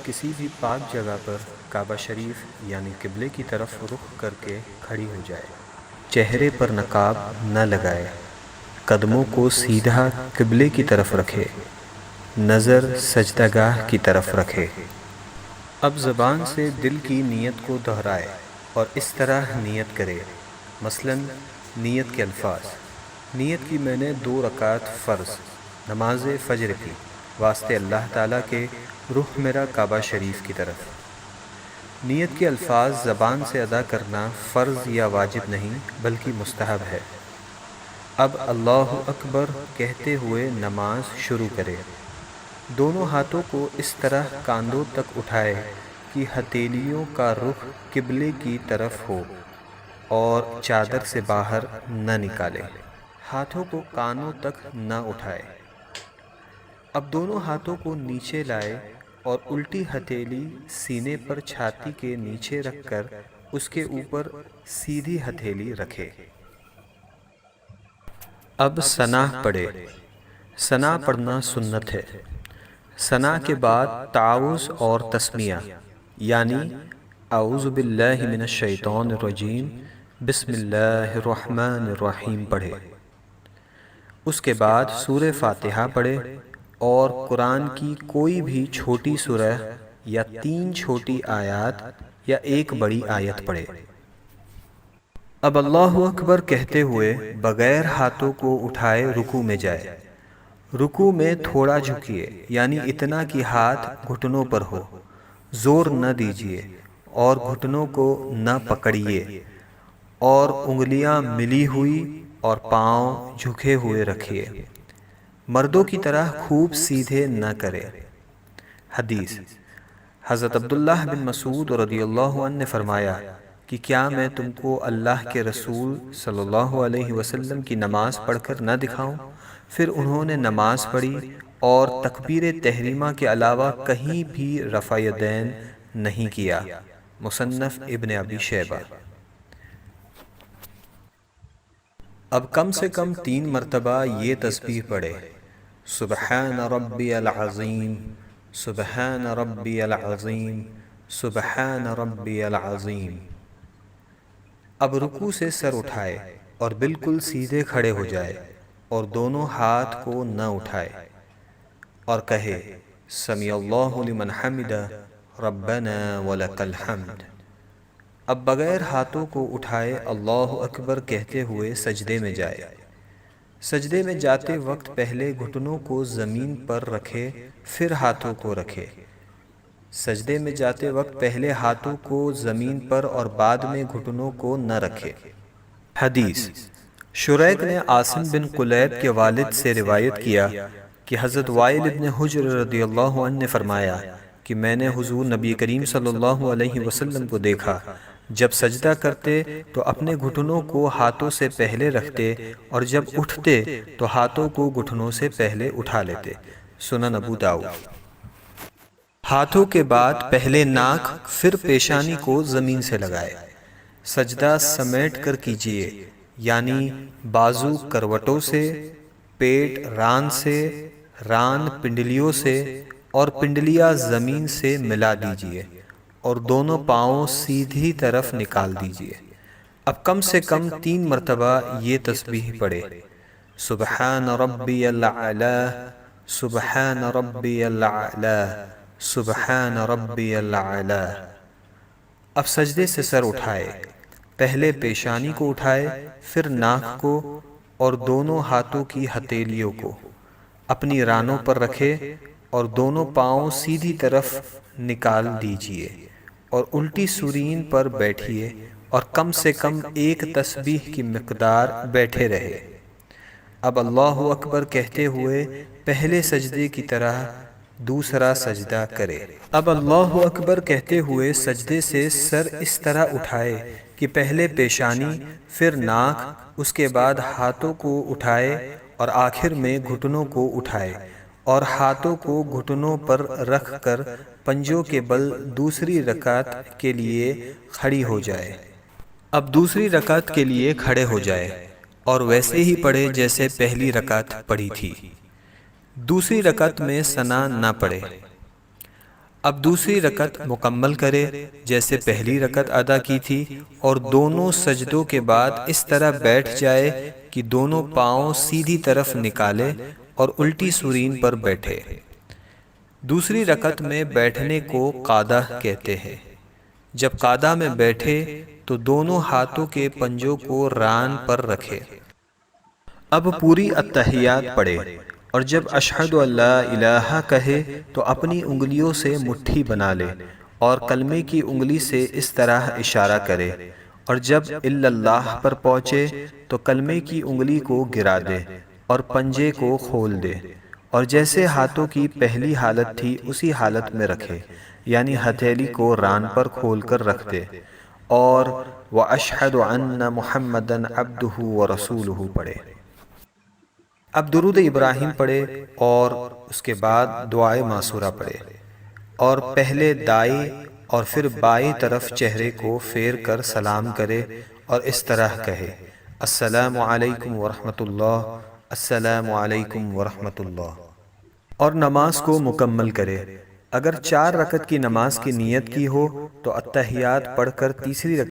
کسی بھی پاک جگہ پر کعبہ شریف یعنی قبلے کی طرف رخ کر کے کھڑی ہو جائے، چہرے پر نقاب نہ لگائے، قدموں کو سیدھا قبلے کی طرف رکھے، نظر سجدہ گاہ کی طرف رکھے۔ اب زبان سے دل کی نیت کو دہرائے اور اس طرح نیت کرے، مثلا نیت کے الفاظ: نیت کی میں نے 2 رکعت فرض نماز فجر کی واسطے اللہ تعالیٰ کے، رخ میرا کعبہ شریف کی طرف۔ نیت کے الفاظ زبان سے ادا کرنا فرض یا واجب نہیں بلکہ مستحب ہے۔ اب اللہ اکبر کہتے ہوئے نماز شروع کرے، دونوں ہاتھوں کو اس طرح کاندھوں تک اٹھائے کہ ہتھیلیوں کا رخ قبلے کی طرف ہو اور چادر سے باہر نہ نکالے، ہاتھوں کو کانوں تک نہ اٹھائے۔ اب دونوں ہاتھوں کو نیچے لائے اور الٹی ہتھیلی سینے پر چھاتی کے نیچے رکھ کر اس کے اوپر سیدھی ہتھیلی رکھے۔ اب ثنا پڑھے۔ ثنا پڑھنا سنت ہے۔ ثنا کے بعد تعوذ اور تسمیہ یعنی اعوذ باللہ من الشیطان الرجیم بسم اللہ الرحمن الرحیم پڑھے۔ اس کے بعد سورہ فاتحہ پڑھے اور قرآن کی کوئی بھی چھوٹی سورہ یا 3 چھوٹی آیات یا 1 بڑی آیت پڑھے۔ اب اللہ اکبر کہتے ہوئے بغیر ہاتھوں کو اٹھائے رکوع میں جائے۔ رکوع میں تھوڑا جھکیے یعنی اتنا کہ ہاتھ گھٹنوں پر ہو، زور نہ دیجیے اور گھٹنوں کو نہ پکڑیے، اور انگلیاں ملی ہوئی اور پاؤں جھکے ہوئے رکھیے، مردوں کی طرح خوب سیدھے نہ کرے۔ حدیث: حضرت عبداللہ بن مسعود رضی اللہ عنہ نے فرمایا کہ کیا میں تم کو اللہ کے رسول صلی اللہ علیہ وسلم کی نماز پڑھ کر نہ دکھاؤں؟ پھر انہوں نے نماز پڑھی اور تکبیر تحریمہ کے علاوہ کہیں بھی رفع یدین نہیں کیا۔ مصنف ابن ابی شیبہ۔ اب کم سے کم 3 مرتبہ یہ تسبیح پڑھے: سبحان ربی العظیم، سبحان ربی العظیم، سبحان ربی العظیم۔ اب رکوع سے سر اٹھائے اور بالکل سیدھے کھڑے ہو جائے اور دونوں ہاتھ کو نہ اٹھائے اور کہے سمیع اللہ لمن حمدہ ربنا ولک الحمد۔ اب بغیر ہاتھوں کو اٹھائے اللہ اکبر کہتے ہوئے سجدے میں جائے۔ سجدے میں جاتے وقت پہلے گھٹنوں کو زمین پر رکھے پھر ہاتھوں کو رکھے۔ سجدے میں جاتے وقت پہلے ہاتھوں کو زمین پر اور بعد میں گھٹنوں کو نہ رکھے۔ حدیث: شریک نے عاصم بن قلیب کے والد سے روایت کیا کہ حضرت وائل ابن حجر رضی اللہ عنہ نے فرمایا کہ میں نے حضور نبی کریم صلی اللہ علیہ وسلم کو دیکھا، جب سجدہ کرتے تو اپنے گھٹنوں کو ہاتھوں سے پہلے رکھتے اور جب اٹھتے تو ہاتھوں کو گھٹنوں سے پہلے اٹھا لیتے۔ سنن ابو داؤد۔ ہاتھوں کے بعد پہلے ناک پھر پیشانی کو زمین سے لگائے۔ سجدہ سمیٹ کر کیجیے یعنی بازو کروٹوں سے، پیٹ ران سے، ران پنڈلیوں سے اور پنڈلیاں زمین سے ملا دیجیے اور دونوں پاؤں سیدھی طرف نکال دیجیے۔ اب کم سے کم 3 مرتبہ یہ تسبیح پڑھے: سبحان ربی الاعلی، سبحان ربی الاعلی، سبحان ربی الاعلی۔ اب سجدے سے سر اٹھائے، پہلے پیشانی کو اٹھائے، پھر ناک کو اور دونوں ہاتھوں کی ہتھیلیوں کو اپنی رانوں پر رکھے اور دونوں پاؤں سیدھی طرف نکال دیجیے اور الٹی سورین پر بیٹھیے اور کم سے کم 1 تسبیح کی مقدار بیٹھے رہے۔ اب اللہ اکبر کہتے ہوئے پہلے سجدے کی طرح دوسرا سجدہ کرے۔ اب اللہ اکبر کہتے ہوئے سجدے سے سر اس طرح اٹھائے کہ پہلے پیشانی، پھر ناک، اس کے بعد ہاتھوں کو اٹھائے اور آخر میں گھٹنوں کو اٹھائے اور ہاتھوں کو گھٹنوں پر رکھ کر پنجوں کے بل دوسری رکعت کے لیے کھڑی ہو جائے۔ اب دوسری رکعت کے لیے کھڑے ہو جائے اور ویسے ہی پڑھے جیسے پہلی رکعت پڑھی تھی۔ دوسری رکعت میں ثنا نہ پڑھے۔ اب دوسری رکعت مکمل کرے جیسے پہلی رکعت ادا کی تھی، اور دونوں سجدوں کے بعد اس طرح بیٹھ جائے کہ دونوں پاؤں سیدھی طرف نکالے اور الٹی سورین پر بیٹھے۔ دوسری رکعت میں بیٹھنے کو قعدہ کہتے ہیں۔ جب قعدہ میں بیٹھے تو دونوں ہاتھوں کے پنجوں کو ران پر رکھے۔ اب پوری التحیات پڑھے، اور جب اشہد ان لا الہ کہے تو اپنی انگلیوں سے مٹھی بنا لے اور کلمے کی انگلی سے اس طرح اشارہ کرے، اور جب الا اللہ پر پہنچے تو کلمے کی انگلی کو گرا دے اور پنجے کو کھول دے، اور جیسے ہاتھوں کی پہلی حالت تھی اسی حالت میں رکھے، یعنی ہتھیلی کو ران پر کھول کر رکھ دے، اور وَأَشْهَدُ أَنَّ مُحَمَّدًا عَبْدُهُ وَرَسُولُهُ پڑھے۔ اب درود ابراہیم پڑھے اور اس کے بعد دعائے معصورہ پڑھے، اور پہلے دائیں اور پھر بائیں طرف چہرے کو پھیر کر سلام کرے اور اس طرح کہے: السلام علیکم ورحمۃ اللہ، السلام علیکم ورحمۃ اللہ، اور نماز کو مکمل کرے۔ اگر 4 رکعت کی نماز کی نیت کی ہو تو التحیات پڑھ کر تیسری رکعت